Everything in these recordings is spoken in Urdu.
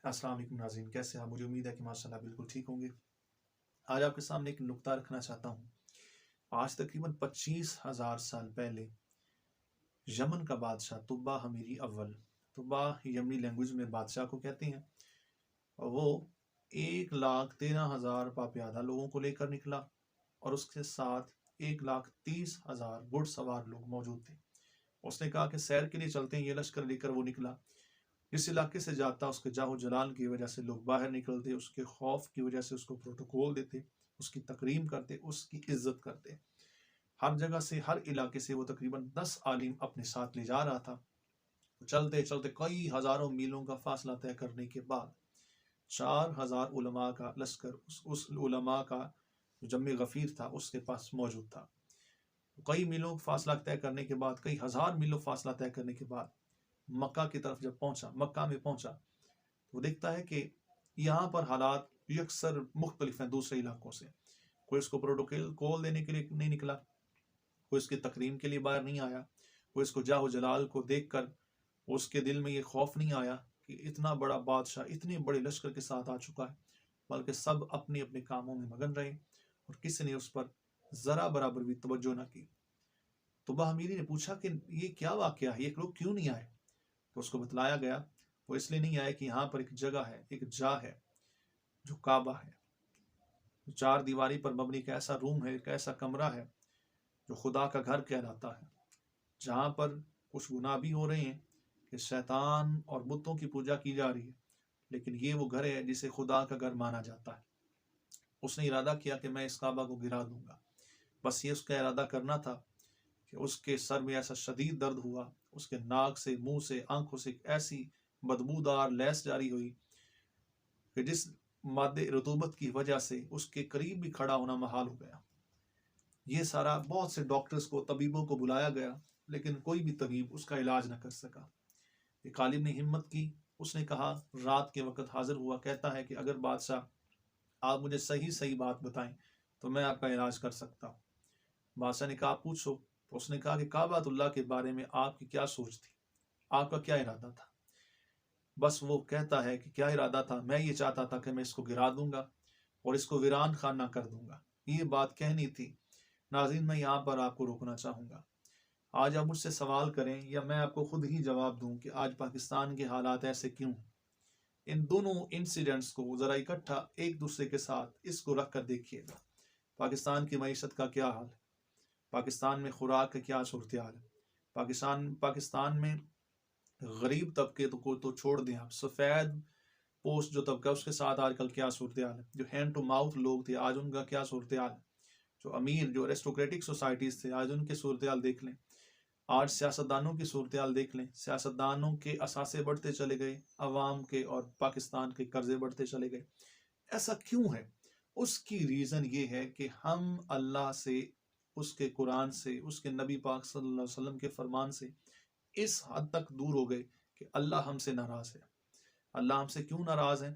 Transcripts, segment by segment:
السلام علیکم ناظرین، کیسے ہیں آپ؟ مجھے امید ہے کہ ماشاءاللہ بالکل ٹھیک ہوں گے۔ آج آپ کے سامنے ایک نکتہ رکھنا چاہتا ہوں۔ آج تقریباً 25,000 سال پہلے یمن کا بادشاہ طبا حمیری اول، طبا یمنی لینگویج میں بادشاہ کو کہتے ہیں، اور وہ 1,13,000 پاپیادہ لوگوں کو لے کر نکلا، اور اس کے ساتھ 1,30,000 گھڑ سوار لوگ موجود تھے۔ اس نے کہا کہ سیر کے لیے چلتے ہیں۔ یہ لشکر لے کر وہ نکلا۔ جس علاقے سے جاتا اس کے جاہ و جلال کی وجہ سے لوگ باہر نکلتے، اس کے خوف کی وجہ سے اس کو پروٹوکول دیتے، اس کی تکریم کرتے، اس کی عزت کرتے۔ ہر جگہ سے، ہر علاقے سے وہ تقریباً 10 عالم اپنے ساتھ لے جا رہا تھا۔ چلتے چلتے کئی ہزاروں میلوں کا فاصلہ طے کرنے کے بعد 4,000 علماء کا لشکر اس علماء کا جو جم غفیر تھا اس کے پاس موجود تھا۔ کئی میلوں فاصلہ طے کرنے کے بعد، کئی ہزار میلوں فاصلہ طے کرنے کے بعد مکہ کی طرف جب پہنچا، مکہ میں پہنچا، تو وہ دیکھتا ہے کہ یہاں پر حالات یکسر مختلف ہیں دوسرے علاقوں سے۔ کوئی اس کو پروٹوکول دینے کے لیے نہیں نکلا، کوئی اس کی تکریم کے لیے باہر نہیں آیا، کوئی اس کو جاہ و جلال کو دیکھ کر اس کے دل میں یہ خوف نہیں آیا کہ اتنا بڑا بادشاہ اتنے بڑے لشکر کے ساتھ آ چکا ہے، بلکہ سب اپنے اپنے کاموں میں مگن رہے اور کسی نے اس پر ذرا برابر بھی توجہ نہ کی۔ تو حمیری نے پوچھا کہ یہ کیا واقعہ ہے، یہ لوگ کیوں نہیں آئے؟ تو اس کو بتلایا گیا وہ اس لیے نہیں آئے کہ یہاں پر ایک جگہ ہے، ایک جا ہے جو کعبہ ہے، 4 دیواری پر مبنی ایک ایسا روم ہے، ایک ایسا کمرہ ہے جو خدا کا گھر کہلاتا ہے، جہاں پر کچھ گناہ بھی ہو رہے ہیں کہ شیطان اور بتوں کی پوجا کی جا رہی ہے، لیکن یہ وہ گھر ہے جسے خدا کا گھر مانا جاتا ہے۔ اس نے ارادہ کیا کہ میں اس کعبہ کو گرا دوں گا۔ بس یہ اس کا ارادہ کرنا تھا کہ اس کے سر میں ایسا شدید درد ہوا، اس کے ناک سے، منہ سے، آنکھوں سے ایسی بدبودار لیس جاری ہوئی کہ جس مادے رطوبت کی وجہ سے اس کے قریب بھی کھڑا ہونا محال ہو گیا۔ یہ سارا بہت سے ڈاکٹرز کو، طبیبوں کو بلایا گیا، لیکن کوئی بھی طبیب اس کا علاج نہ کر سکا۔ ایک عالم نے ہمت کی، اس نے کہا، رات کے وقت حاضر ہوا، کہتا ہے کہ اگر بادشاہ آپ مجھے صحیح بات بتائیں تو میں آپ کا علاج کر سکتا ہوں۔ بادشاہ نے کہا پوچھو۔ تو اس نے کہا کہ کعبۃ اللہ کے بارے میں آپ کی کیا سوچ تھی، آپ کا کیا ارادہ تھا؟ بس وہ کہتا ہے کہ کیا ارادہ تھا، میں یہ چاہتا تھا کہ میں اس کو گرا دوں گا اور اس کو ویران خانہ کر دوں گا، یہ بات کہنی تھی۔ ناظرین، میں یہاں پر آپ کو روکنا چاہوں گا۔ آج آپ مجھ سے سوال کریں یا میں آپ کو خود ہی جواب دوں کہ آج پاکستان کے حالات ایسے کیوں ہیں، ان دونوں انسیڈنٹس کو ذرا اکٹھا ایک دوسرے کے ساتھ اس کو رکھ کر دیکھیے گا۔ پاکستان کی معیشت کا کیا حال ہے، پاکستان میں خوراک کا کیا صورتحال ہے، پاکستان میں غریب طبقے کو تو چھوڑ دیں آپ، سفید پوسٹ جو طبقہ اس کے ساتھ آج کل کیا صورتحال ہے، جو ہینڈ ٹو ماؤتھ لوگ تھے آج ان کا کیا صورتحال ہے، جو امیر، جو ایرسٹوکریٹک سوسائٹیز تھے آج ان کے صورتحال دیکھ لیں، آج سیاستدانوں کی صورتحال دیکھ لیں، سیاستدانوں کے اثاثے بڑھتے چلے گئے، عوام کے اور پاکستان کے قرضے بڑھتے چلے گئے۔ ایسا کیوں ہے؟ اس کی ریزن یہ ہے کہ ہم اللہ سے، اس کے قرآن سے، اس کے نبی پاک صلی اللہ علیہ وسلم کے فرمان سے اس حد تک دور ہو گئے کہ اللہ ہم سے ناراض ہے۔ اللہ ہم سے کیوں ناراض ہے؟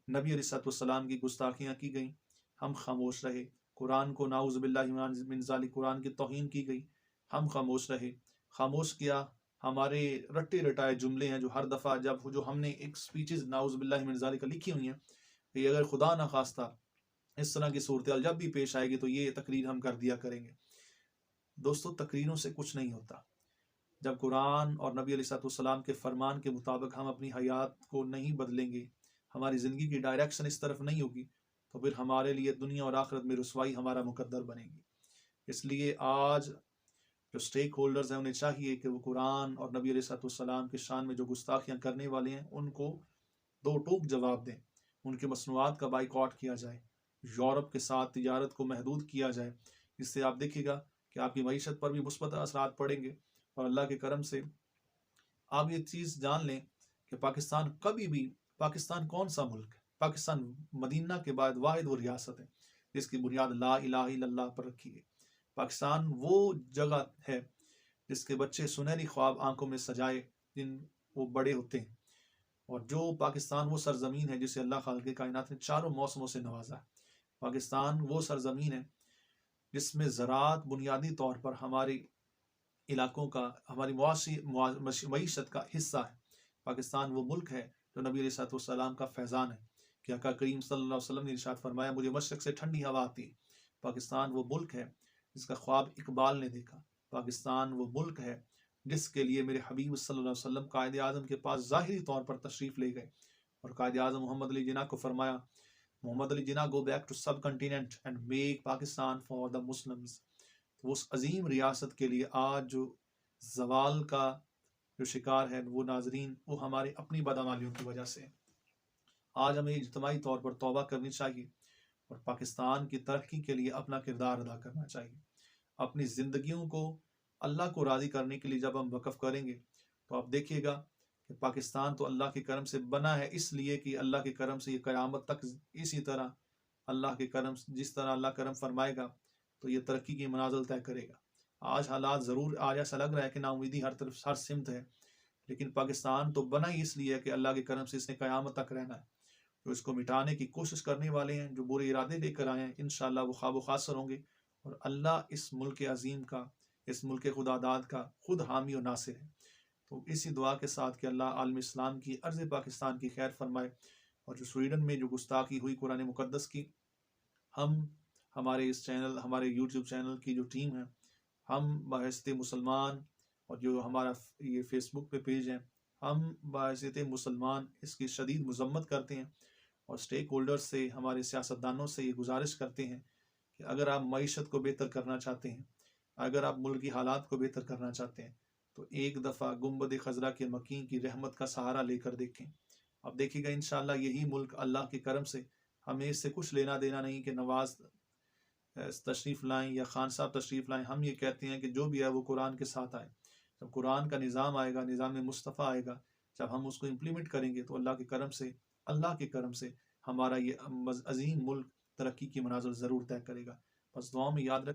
نبی علیہ السلام کی گستاخیاں کی گئیں، ہم خاموش رہے۔ قرآن کو نعوذ باللہ من ذالک، قرآن کی توہین کی گئی، ہم خاموش رہے۔ خاموش کیا ہمارے رٹے رٹائے جملے ہیں جو ہر دفعہ جو ہم نے ایک سپیچز نعوذ باللہ من ذالک لکھی ہوئی ہیں کہ اگر خدا نہ خواستہ اس طرح کی صورتحال جب بھی پیش آئے گی تو یہ تقریر ہم کر دیا کریں گے۔ دوستو، تقریروں سے کچھ نہیں ہوتا۔ جب قرآن اور نبی علیہ السلام کے فرمان کے مطابق ہم اپنی حیات کو نہیں بدلیں گے، ہماری زندگی کی ڈائریکشن اس طرف نہیں ہوگی، تو پھر ہمارے لیے دنیا اور آخرت میں رسوائی ہمارا مقدر بنے گی۔ اس لیے آج جو سٹیک ہولڈرز ہیں انہیں چاہیے کہ وہ قرآن اور نبی علیہ السلام کے شان میں جو گستاخیاں کرنے والے ہیں ان کو دو ٹوک جواب دیں، ان کے مصنوعات کا بائیکاٹ کیا جائے، یورپ کے ساتھ تجارت کو محدود کیا جائے۔ اس سے آپ دیکھیں گا کہ آپ کی معیشت پر بھی مثبت اثرات پڑیں گے، اور اللہ کے کرم سے آپ یہ چیز جان لیں کہ پاکستان کون سا ملک ہے؟ پاکستان مدینہ کے بعد واحد وہ ریاست ہے جس کی بنیاد لا الہ الا اللہ پر رکھی ہے۔ پاکستان وہ جگہ ہے جس کے بچے سنہری خواب آنکھوں میں سجائے جن وہ بڑے ہوتے ہیں، اور جو پاکستان وہ سرزمین ہے جسے اللہ خالق کائنات نے چاروں موسموں سے نوازا ہے۔ پاکستان وہ سرزمین ہے جس میں زراعت بنیادی طور پر ہمارے علاقوں کا، ہماری معاشی معیشت کا حصہ ہے۔ پاکستان وہ ملک ہے جو نبی علیہ السلام کا فیضان ہے کہ آقا کریم صلی اللہ علیہ وسلم نے ارشاد فرمایا مجھے مشرق سے ٹھنڈی ہوا آتی ہے۔ پاکستان وہ ملک ہے جس کا خواب اقبال نے دیکھا، پاکستان وہ ملک ہے جس کے لیے میرے حبیب صلی اللہ علیہ وسلم قائد اعظم کے پاس ظاہری طور پر تشریف لے گئے، اور قائد اعظم محمد علی جناح کو فرمایا Muhammad Ali Jinnah go back to subcontinent and make Pakistan for the Muslims. تو اس عظیم ریاست کے لیے آج جو زوال کا جو شکار ہے وہ ناظرین وہ ہمارے اپنی بدعمالیوں کی وجہ سے۔ آج ہمیں اجتماعی طور پر توبہ کرنی چاہیے اور پاکستان کی ترقی کے لیے اپنا کردار ادا کرنا چاہیے۔ اپنی زندگیوں کو اللہ کو راضی کرنے کے لیے جب ہم وقف کریں گے تو آپ دیکھیے گا کہ پاکستان تو اللہ کے کرم سے بنا ہے، اس لیے کہ اللہ کے کرم سے یہ قیامت تک اسی طرح اللہ کے کرم جس طرح اللہ کرم فرمائے گا تو یہ ترقی کی منازل طے کرے گا۔ آج حالات ضرور آج ایسا لگ رہا ہے کہ نا امیدی ہر طرف ہر سمت ہے، لیکن پاکستان تو بنا ہی اس لیے ہے کہ اللہ کے کرم سے اس نے قیامت تک رہنا ہے۔ جو اس کو مٹانے کی کوشش کرنے والے ہیں، جو برے ارادے لے کر آئے ہیں، انشاءاللہ وہ خواب و خاصر ہوں گے، اور اللہ اس ملک عظیم کا، اس ملک خدا داد کا خود حامی و ناصر ہے۔ تو اسی دعا کے ساتھ کہ اللہ عالم اسلام کی عرض پاکستان کی خیر فرمائے، اور جو سویڈن میں جو گستاخی ہوئی قرآن مقدس کی، ہمارے اس چینل، ہمارے یوٹیوب چینل کی جو ٹیم ہے، ہم بحیثیت مسلمان، اور جو ہمارا یہ فیس بک پہ پیج ہے، ہم بحیثیت مسلمان اس کی شدید مذمت کرتے ہیں، اور سٹیک ہولڈر سے، ہمارے سیاستدانوں سے یہ گزارش کرتے ہیں کہ اگر آپ معیشت کو بہتر کرنا چاہتے ہیں، اگر آپ ملکی حالات کو بہتر کرنا چاہتے ہیں، تو ایک دفعہ گنبد خضرا کے مکین کی رحمت کا سہارا لے کر دیکھیں۔ اب دیکھیے گا انشاءاللہ یہی ملک اللہ کے کرم سے، ہمیں اس سے کچھ لینا دینا نہیں کہ نواز تشریف لائیں یا خان صاحب تشریف لائیں۔ ہم یہ کہتے ہیں کہ جو بھی ہے وہ قرآن کے ساتھ آئے۔ جب قرآن کا نظام آئے گا، نظام مصطفیٰ آئے گا، جب ہم اس کو امپلیمنٹ کریں گے تو اللہ کے کرم سے ہمارا یہ عظیم ملک ترقی کی منازل ضرور طے کرے گا۔ بس دعاؤں میں یاد رکھ